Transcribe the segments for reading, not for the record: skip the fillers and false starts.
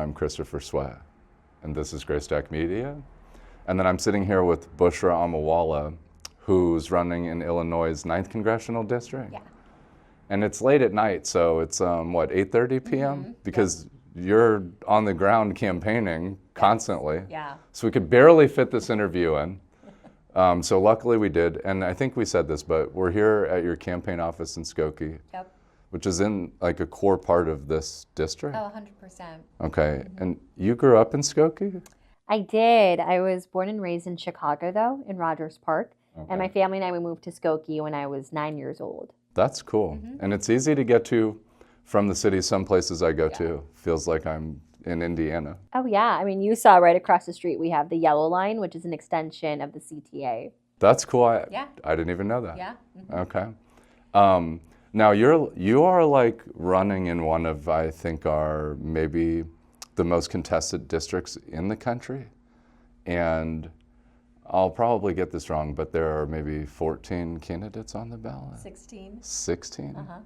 I'm Christopher Sweat, and this is GrayStak Media. And then I'm sitting here with Bushra Amiwala, who's running in Illinois' 9th Congressional District. Yeah. And it's late at night, so it's, what, 8:30 p.m.? Mm-hmm. Because you're on the ground campaigning constantly. Yeah. So we could barely fit this interview in. So luckily we did, and I think we said this, but we're here at your campaign office in Skokie. Yep. Which is in like a core part of this district? Oh, 100%. Okay, and you grew up in Skokie? I did. I was born and raised in Chicago, though, in Rogers Park. Okay. And my family and I, we moved to Skokie when I was 9 years old. That's cool. And it's easy to get to from the city. Some places I go to feels like I'm in Indiana. Oh, yeah. I mean, you saw right across the street, we have the Yellow Line, which is an extension of the CTA. That's cool. Yeah. I didn't even know that. Yeah. Okay. Now you are like running in one of, I think, are maybe the most contested districts in the country. And I'll probably get this wrong, but there are maybe 14 candidates on the ballot. 16. 16? Uh-huh.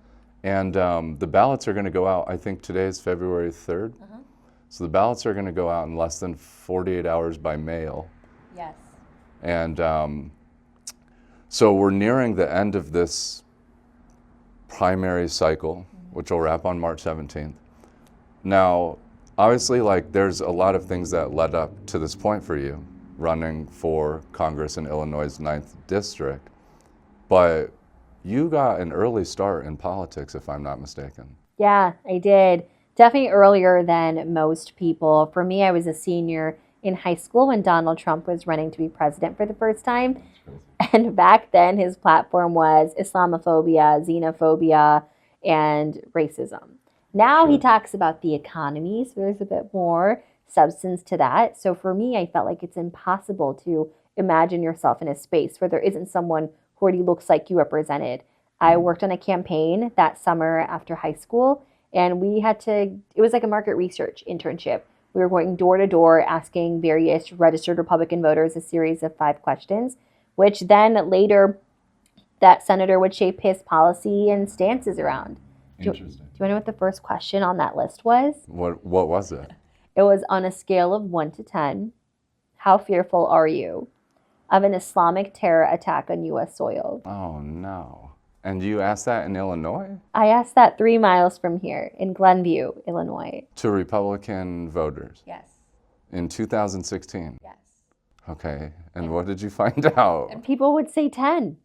And the ballots are going to go out, I think today is February 3rd. Uh-huh. So the ballots are going to go out in less than 48 hours by mail. Yes. And so we're nearing the end of this primary cycle, which will wrap on March 17th. Now, obviously, like, there's a lot of things that led up to this point for you, running for Congress in Illinois' 9th district, but you got an early start in politics, if I'm not mistaken. Yeah, I did. Definitely earlier than most people. For me, I was a senior in high school when Donald Trump was running to be president for the first time. And back then, his platform was Islamophobia, xenophobia, and racism. Now he talks about the economy, so there's a bit more substance to that. So for me, I felt like it's impossible to imagine yourself in a space where there isn't someone who already looks like you represented. I worked on a campaign that summer after high school, and it was like a market research internship. We were going door to door asking various registered Republican voters a series of 5 questions, which then later that senator would shape his policy and stances around. Interesting. Do you want to know what the first question on that list was? What was it? It was on a scale of 1 to 10. How fearful are you of an Islamic terror attack on U.S. soil? Oh, no. And you asked that in Illinois? I asked that 3 miles from here in Glenview, Illinois. To Republican voters? Yes. In 2016? Yes. Okay. And what did you find out? And people would say 10.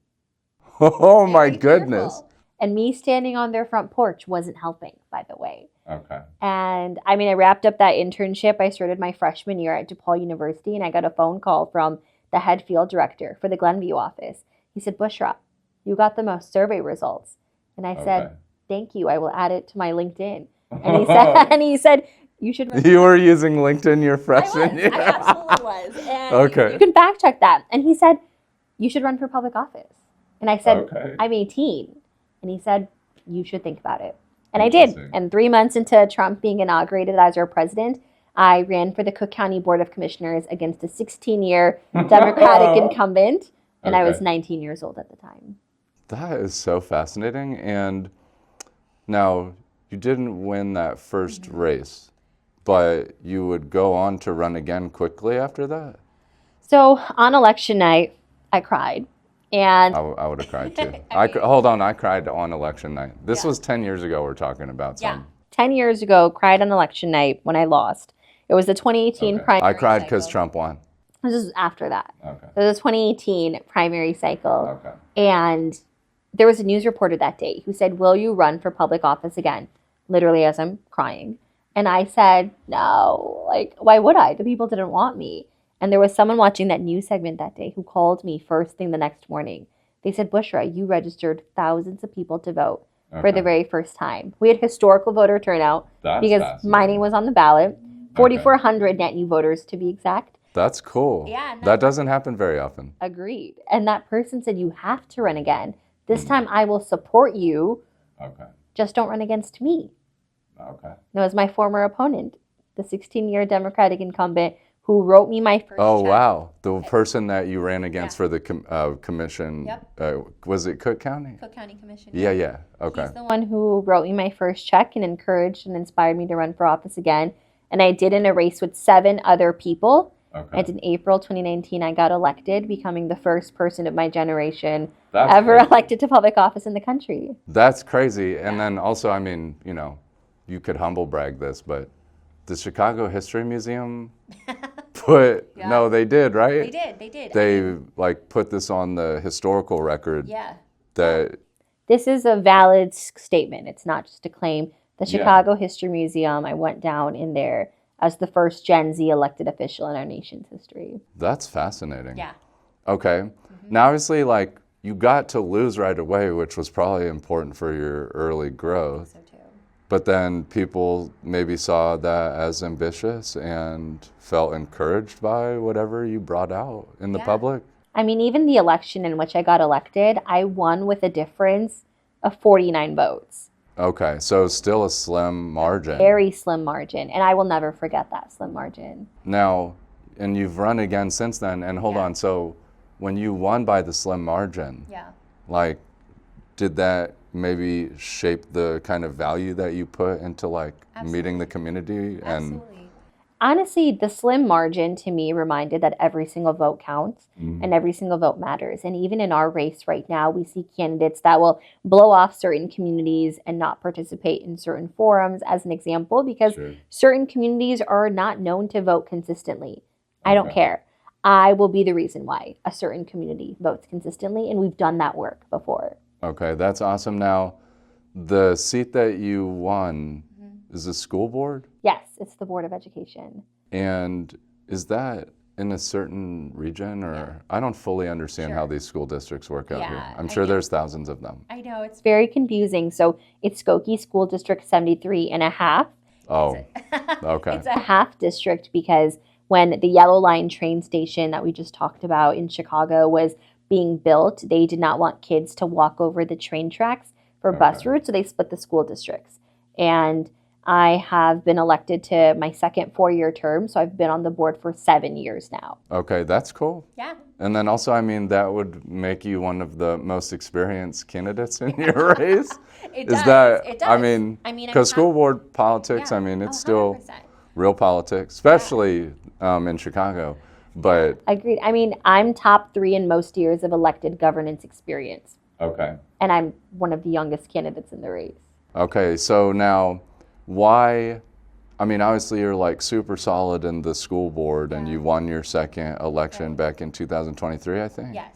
Oh, my Very goodness. fearful. And me standing on their front porch wasn't helping, by the way. Okay. And I mean, I wrapped up that internship. I started my freshman year at DePaul University, and I got a phone call from the head field director for the Glenview office. He said, "Bushra, you got the most survey results." And I said, "Thank you. I will add it to my LinkedIn." And he said, "You should." You were using LinkedIn your freshman year? I absolutely was. And Okay. you can fact check that. And he said, "You should run for public office." And I said, Okay. "I'm 18. And he said, "You should think about it." And I did. And 3 months into Trump being inaugurated as our president, I ran for the Cook County Board of Commissioners against a 16-year Democratic incumbent. And I was 19 years old at the time. That is so fascinating. And now, you didn't win that first race, but you would go on to run again quickly after that? So on election night, I cried. And I would have cried too. Hold on, I cried on election night. This was 10 years ago we're talking about. So. Yeah. 10 years ago, cried on election night when I lost. It was the 2018 primary I cried because cycle. Trump won. This is after that. Okay. It was the 2018 primary cycle. Okay. And there was a news reporter that day who said, "Will you run for public office again?" Literally as I'm crying. And I said, "No, like, why would I? The people didn't want me." And there was someone watching that news segment that day who called me first thing the next morning. They said, "Bushra, you registered thousands of people to vote for the very first time." We had historical voter turnout because my name was on the ballot. 4,400 net new voters to be exact. That's cool. Yeah. That doesn't happen very often. Agreed. And that person said, "You have to run again. This time I will support you. Okay. Just don't run against me." Okay. And it was my former opponent, the 16-year Democratic incumbent who wrote me my first check. Wow. The person that you ran against for the commission, Yep. Was it Cook County? Cook County Commission. Yeah. Okay. He's the one who wrote me my first check and encouraged and inspired me to run for office again. And I did in a race with 7 other people. Okay. And in April 2019, I got elected, becoming the first person of my generation That's ever crazy. elected to public office in the country. That's crazy. And then also, I mean, you know, you could humble brag this, but the Chicago History Museum put, no, they did, right? They did. They like put this on the historical record. Yeah. That This is a valid statement. It's not just a claim. The Yeah. Chicago History Museum, I went down in there as the first Gen Z elected official in our nation's history. That's fascinating. Yeah. Okay. Now, obviously, like you got to lose right away, which was probably important for your early growth. So too. But then people maybe saw that as ambitious and felt encouraged by whatever you brought out in the public. I mean, even the election in which I got elected, I won with a difference of 49 votes. Okay, so still a slim margin. Very slim margin. And I will never forget that slim margin. Now, and you've run again since then. And hold on, so when you won by the slim margin, like, did that maybe shape the kind of value that you put into like meeting the community? And Honestly, the slim margin to me reminded that every single vote counts and every single vote matters. And even in our race right now, we see candidates that will blow off certain communities and not participate in certain forums, as an example, because certain communities are not known to vote consistently. I don't care. I will be the reason why a certain community votes consistently, and we've done that work before. Okay, that's awesome. Now, the seat that you won is the school board? Yes, it's the Board of Education. And is that in a certain region, or I don't fully understand how these school districts work out here. I'm sure there's thousands of them. I know, it's very confusing. So it's Skokie School District 73 and a half. Oh, okay. It's a half district because when the Yellow Line train station that we just talked about in Chicago was being built, they did not want kids to walk over the train tracks for bus routes, so they split the school districts. And I have been elected to my second 4-year term, so I've been on the board for 7 years now. Okay, that's cool. Yeah. And then also, I mean, that would make you one of the most experienced candidates in your race. It does. does. I mean, because school board politics, I mean, it's still real politics, especially in Chicago. But agreed. I mean, I'm top 3 in most years of elected governance experience. Okay. And I'm one of the youngest candidates in the race. Okay, so now why, I mean, obviously you're like super solid in the school board and you won your second election back in 2023, I think? Yes.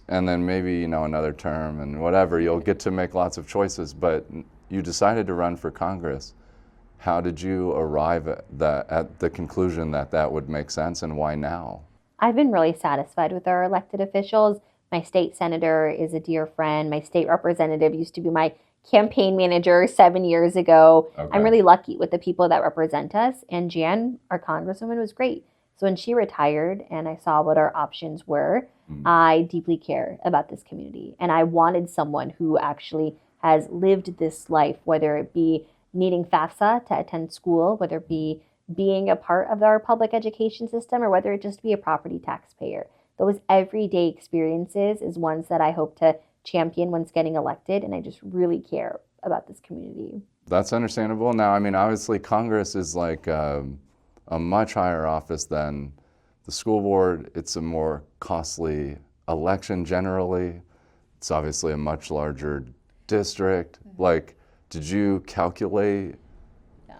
And then maybe, you know, another term and whatever, you'll get to make lots of choices, but you decided to run for Congress. How did you arrive at the conclusion that that would make sense, and why now? I've been really satisfied with our elected officials. My state senator is a dear friend. My state representative used to be my campaign manager 7 years ago. Okay. I'm really lucky with the people that represent us. And Jan, our congresswoman, was great. So when she retired and I saw what our options were, I deeply care about this community. And I wanted someone who actually has lived this life, whether it be needing FAFSA to attend school, whether it be being a part of our public education system, or whether it just be a property taxpayer. Those everyday experiences is ones that I hope to champion once getting elected, and I just really care about this community. That's understandable. Now, I mean, obviously Congress is like a much higher office than the school board. It's a more costly election generally. It's obviously a much larger district. Like, did you calculate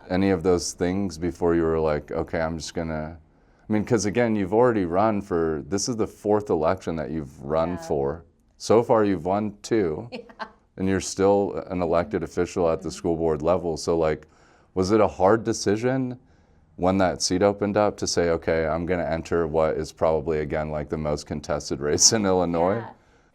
any of those things before you were like, okay, I'm just gonna, I mean, because again, you've already run for, this is the 4th election that you've run for. So far, you've won 2, and you're still an elected official at the school board level. So, like, was it a hard decision when that seat opened up to say, okay, I'm going to enter what is probably, again, like the most contested race in Illinois?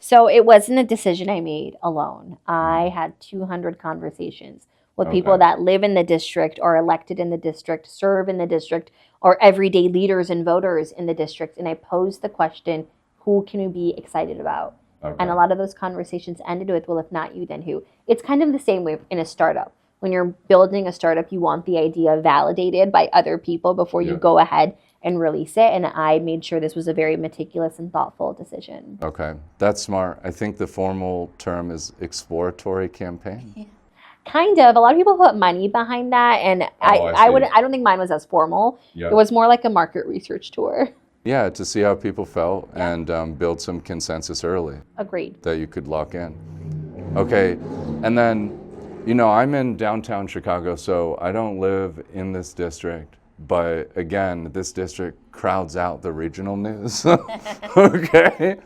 So it wasn't a decision I made alone. I had 200 conversations with people that live in the district, or elected in the district, serve in the district, or everyday leaders and voters in the district. And I posed the question, who can we be excited about? And a lot of those conversations ended with, well, if not you, then who? It's kind of the same way in a startup. When you're building a startup, you want the idea validated by other people before you go ahead and release it. And I made sure this was a very meticulous and thoughtful decision. Okay, that's smart. I think the formal term is exploratory campaign. Kind of. A lot of people put money behind that, and I don't think mine was as formal. Yep. It was more like a market research tour. Yeah, to see how people felt and build some consensus early. Agreed. That you could lock in. Okay, and then, I'm in downtown Chicago, so I don't live in this district. But again, this district crowds out the regional news. Okay,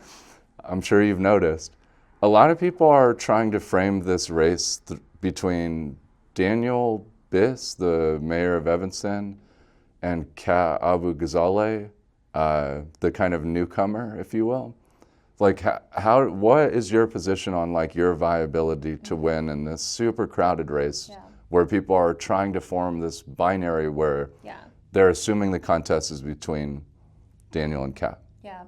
I'm sure you've noticed. A lot of people are trying to frame this race between Daniel Biss, the mayor of Evanston, and Ka Abu Ghazaleh, the kind of newcomer, if you will. Like, what is your position on like your viability to win in this super crowded race where people are trying to form this binary where they're assuming the contest is between Daniel and Kat? Yeah.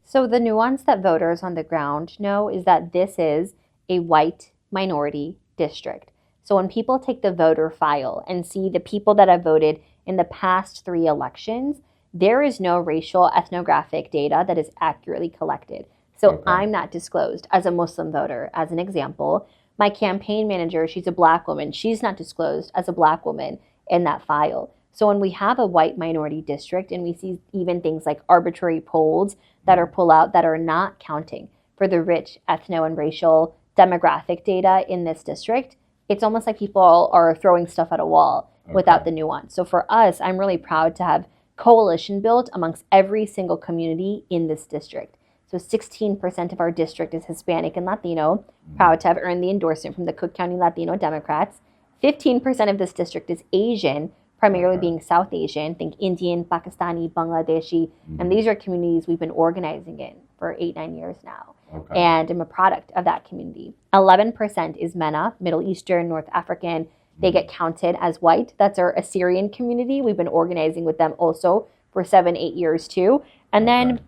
So the nuance that voters on the ground know is that this is a white minority district. So when people take the voter file and see the people that have voted in the past 3 elections, there is no racial ethnographic data that is accurately collected. So I'm not disclosed as a Muslim voter, as an example. My campaign manager, she's a Black woman. She's not disclosed as a Black woman in that file. So when we have a white minority district and we see even things like arbitrary polls that are pulled out that are not counting for the rich ethno and racial demographic data in this district, it's almost like people are throwing stuff at a wall without the nuance. So for us, I'm really proud to have coalition built amongst every single community in this district. So 16% of our district is Hispanic and Latino, proud to have earned the endorsement from the Cook County Latino Democrats. 15% of this district is Asian, primarily being South Asian, think Indian, Pakistani, Bangladeshi, and these are communities we've been organizing in for 8-9 years now. And I'm a product of that community. 11% is MENA, Middle Eastern, North African. They get counted as white. That's our Assyrian community. We've been organizing with them also for 7-8 years too. And then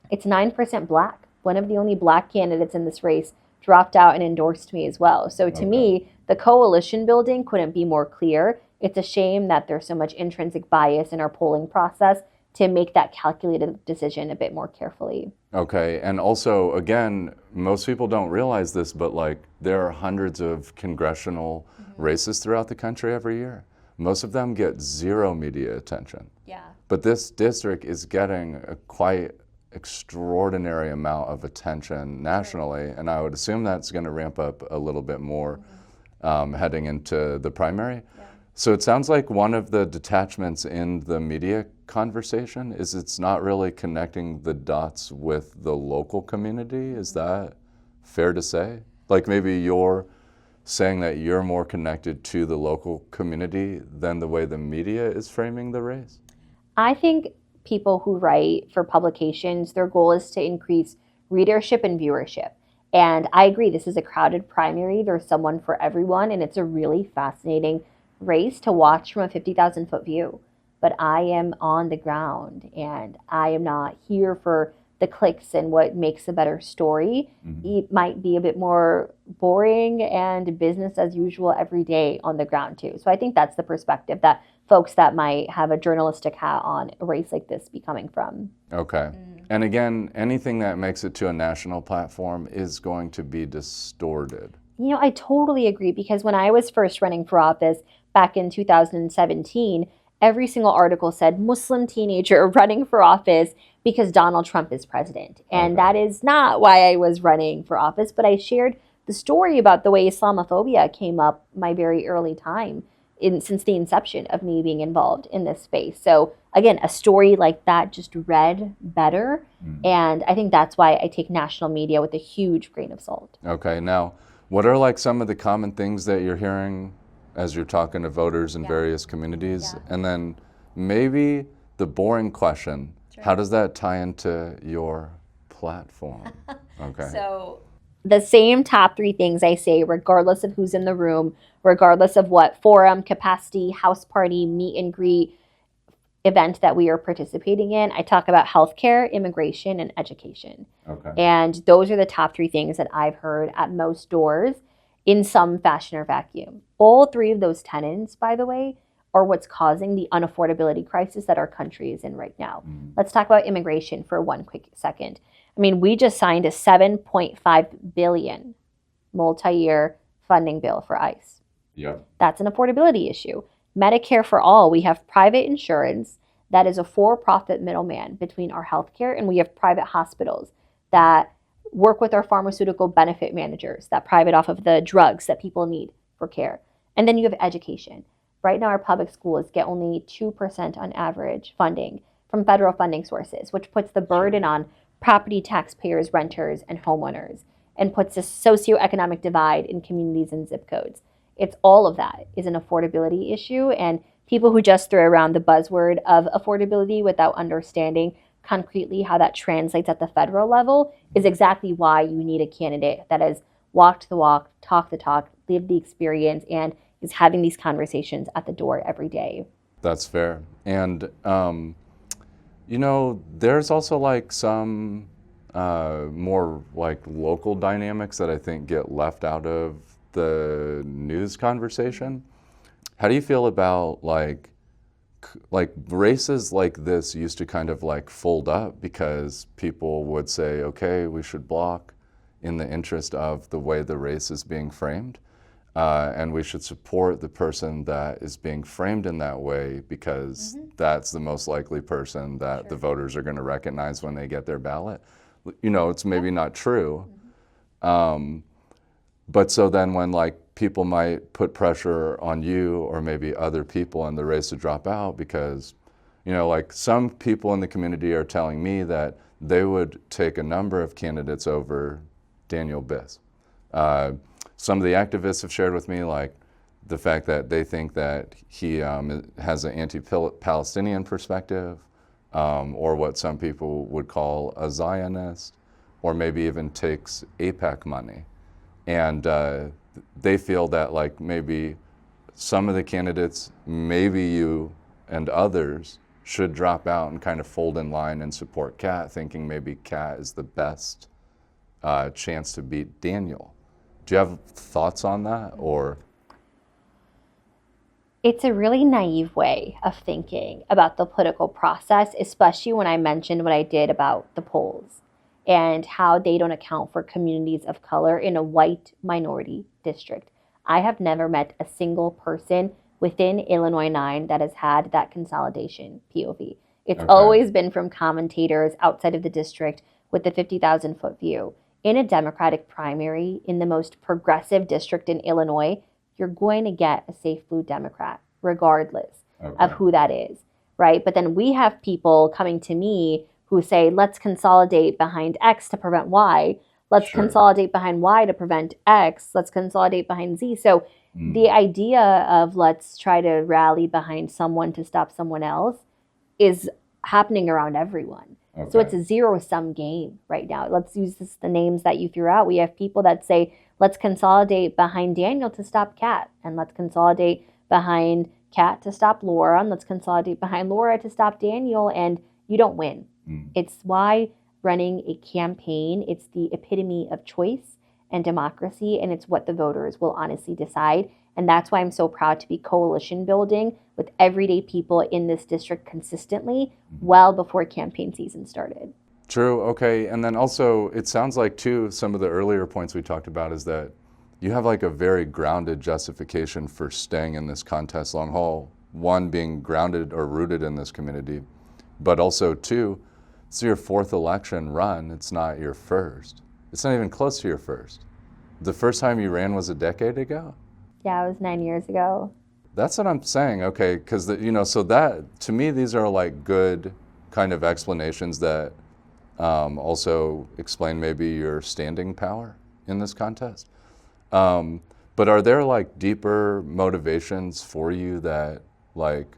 it's 9% Black. One of the only Black candidates in this race dropped out and endorsed me as well. So to me, the coalition building couldn't be more clear. It's a shame that there's so much intrinsic bias in our polling process to make that calculated decision a bit more carefully. Okay, and also, again, most people don't realize this, but like there are hundreds of congressional races throughout the country every year. Most of them get zero media attention. Yeah. But this district is getting a quite extraordinary amount of attention nationally, and I would assume that's going to ramp up a little bit more heading into the primary. So it sounds like one of the detachments in the media conversation is it's not really connecting the dots with the local community. Is that fair to say? Like maybe you're saying that you're more connected to the local community than the way the media is framing the race? I think people who write for publications, their goal is to increase readership and viewership. And I agree, this is a crowded primary. There's someone for everyone, and it's a really fascinating race to watch from a 50,000 foot view. But I am on the ground and I am not here for the clicks and what makes a better story. It might be a bit more boring and business as usual every day on the ground too. So I think that's the perspective that folks that might have a journalistic hat on a race like this be coming from. Okay. And again, anything that makes it to a national platform is going to be distorted. You know, I totally agree, because when I was first running for office back in 2017, every single article said Muslim teenager running for office because Donald Trump is president. And that is not why I was running for office, but I shared the story about the way Islamophobia came up my very early time since the inception of me being involved in this space. So again, a story like that just read better. And I think that's why I take national media with a huge grain of salt. Okay, now, what are like some of the common things that you're hearing as you're talking to voters in various communities? And then maybe the boring question, how does that tie into your platform? Okay. So the same top 3 things I say, regardless of who's in the room, regardless of what forum, capacity, house party, meet and greet event that we are participating in, I talk about healthcare, immigration, and education. And those are the top 3 things that I've heard at most doors in some fashion or vacuum. All 3 of those tenets, by the way, are what's causing the unaffordability crisis that our country is in right now. Let's talk about immigration for one quick second. I mean, we just signed a $7.5 billion multi-year funding bill for ICE. Yep. That's an affordability issue. Medicare for all, we have private insurance that is a for-profit middleman between our healthcare, and we have private hospitals that work with our pharmaceutical benefit managers that private off of the drugs that people need for care. And then you have education. Right now, our public schools get only 2% on average funding from federal funding sources, which puts the burden on property taxpayers, renters, and homeowners, and puts a socioeconomic divide in communities and zip codes. It's all of that is an affordability issue, and people who just throw around the buzzword of affordability without understanding concretely how that translates at the federal level is exactly why you need a candidate that has walked the walk, talked the talk, lived the experience, and is having these conversations at the door every day. That's fair. And, there's also like some more like local dynamics that I think get left out of the news conversation. How do you feel about like races like this used to kind of like fold up because people would say, okay, we should block in the interest of the way the race is being framed. And we should support the person that is being framed in that way because that's the most likely person that the voters are going to recognize when they get their ballot. It's maybe not true. But so then when like people might put pressure on you or maybe other people in the race to drop out because, like some people in the community are telling me that they would take a number of candidates over Daniel Biss. Some of the activists have shared with me like the fact that they think that he has an anti-Palestinian perspective or what some people would call a Zionist or maybe even takes AIPAC money. And they feel that like maybe some of the candidates, maybe you and others should drop out and kind of fold in line and support Kat, thinking maybe Kat is the best chance to beat Daniel. Do you have thoughts on that or? It's a really naive way of thinking about the political process, especially when I mentioned what I did about the polls and how they don't account for communities of color in a white minority district. I have never met a single person within Illinois 9 that has had that consolidation POV. It's always been from commentators outside of the district with the 50,000-foot view. In a Democratic primary in the most progressive district in Illinois, you're going to get a safe blue Democrat, regardless of who that is, right? But then we have people coming to me who say, let's consolidate behind X to prevent Y. Let's consolidate behind Y to prevent X. Let's consolidate behind Z. So the idea of let's try to rally behind someone to stop someone else is happening around everyone. So it's a zero-sum game right now. Let's use the names that you threw out. We have people that say, let's consolidate behind Daniel to stop Kat, and let's consolidate behind Kat to stop Laura, and let's consolidate behind Laura to stop Daniel, and you don't win. It's why running a campaign, it's the epitome of choice and democracy, and it's what the voters will honestly decide. And that's why I'm so proud to be coalition building with everyday people in this district consistently well before campaign season started. True, okay. And then also, it sounds like too, some of the earlier points we talked about is that you have like a very grounded justification for staying in this contest long haul. One, being grounded or rooted in this community, but also two, it's your fourth election run, it's not your first. It's not even close to your first. The first time you ran was a decade ago? Yeah, it was 9 years ago. That's what I'm saying, okay, because so that, to me, these are like good kind of explanations that also explain maybe your standing power in this contest. But are there like deeper motivations for you that like,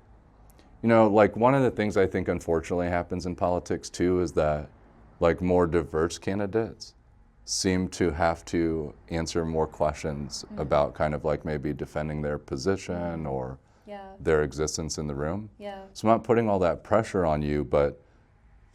like one of the things I think unfortunately happens in politics too is that like more diverse candidates seem to have to answer more questions about kind of like maybe defending their position or their existence in the room. So I'm not putting all that pressure on you, but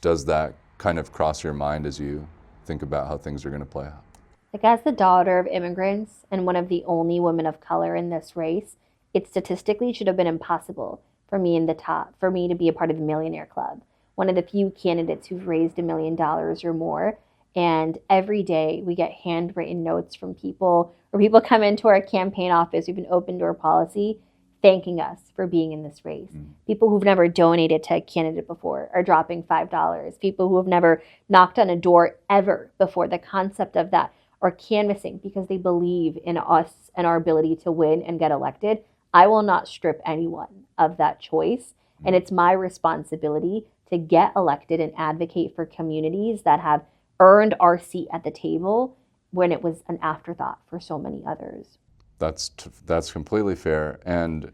does that kind of cross your mind as you think about how things are going to play out? Like as the daughter of immigrants and one of the only women of color in this race, it statistically should have been impossible for me to be a part of the Millionaire Club. One of the few candidates who've raised $1 million or more. And every day we get handwritten notes from people, or people come into our campaign office. We have an open door policy thanking us for being in this race. People who've never donated to a candidate before are dropping $5. People who have never knocked on a door ever before, the concept of that, are canvassing because they believe in us and our ability to win and get elected. I will not strip anyone of that choice. And it's my responsibility to get elected and advocate for communities that have earned our seat at the table when it was an afterthought for so many others. That's completely fair. And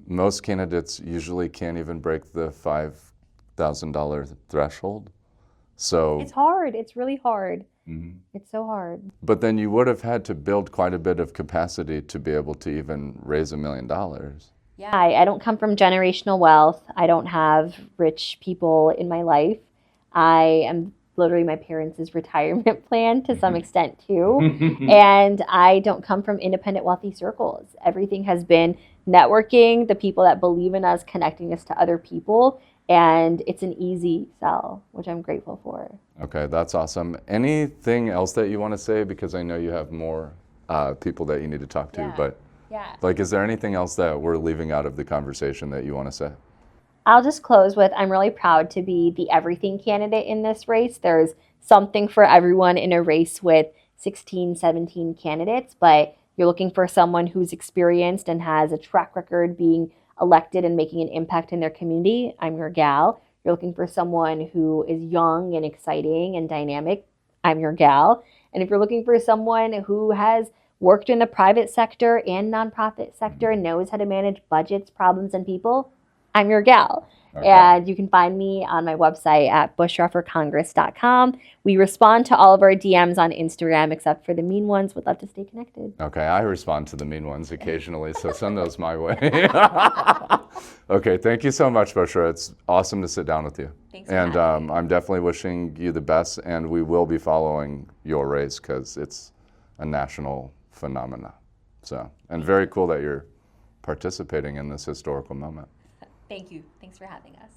most candidates usually can't even break the $5,000 threshold. So it's hard. It's really hard. It's so hard. But then you would have had to build quite a bit of capacity to be able to even raise $1 million. Yeah, I don't come from generational wealth. I don't have rich people in my life. I am literally my parents' retirement plan to some extent too. And I don't come from independent wealthy circles. Everything has been networking, the people that believe in us, connecting us to other people. And it's an easy sell, which I'm grateful for. Okay, that's awesome. Anything else that you want to say? Because I know you have more people that you need to talk to, but like, is there anything else that we're leaving out of the conversation that you want to say? I'll just close with, I'm really proud to be the everything candidate in this race. There's something for everyone in a race with 16, 17 candidates, but you're looking for someone who's experienced and has a track record being elected and making an impact in their community. I'm your gal. You're looking for someone who is young and exciting and dynamic. I'm your gal. And if you're looking for someone who has worked in the private sector and nonprofit sector and knows how to manage budgets, problems, and people, I'm your gal. Okay. And you can find me on my website at bushraforcongress.com. We respond to all of our DMs on Instagram, except for the mean ones. Would love to stay connected. Okay, I respond to the mean ones occasionally, so send those my way. Okay, thank you so much, Bushra. It's awesome to sit down with you. Thanks. And I'm definitely wishing you the best, and we will be following your race because it's a national phenomena. So, and very cool that you're participating in this historical moment. Thank you. Thanks for having us.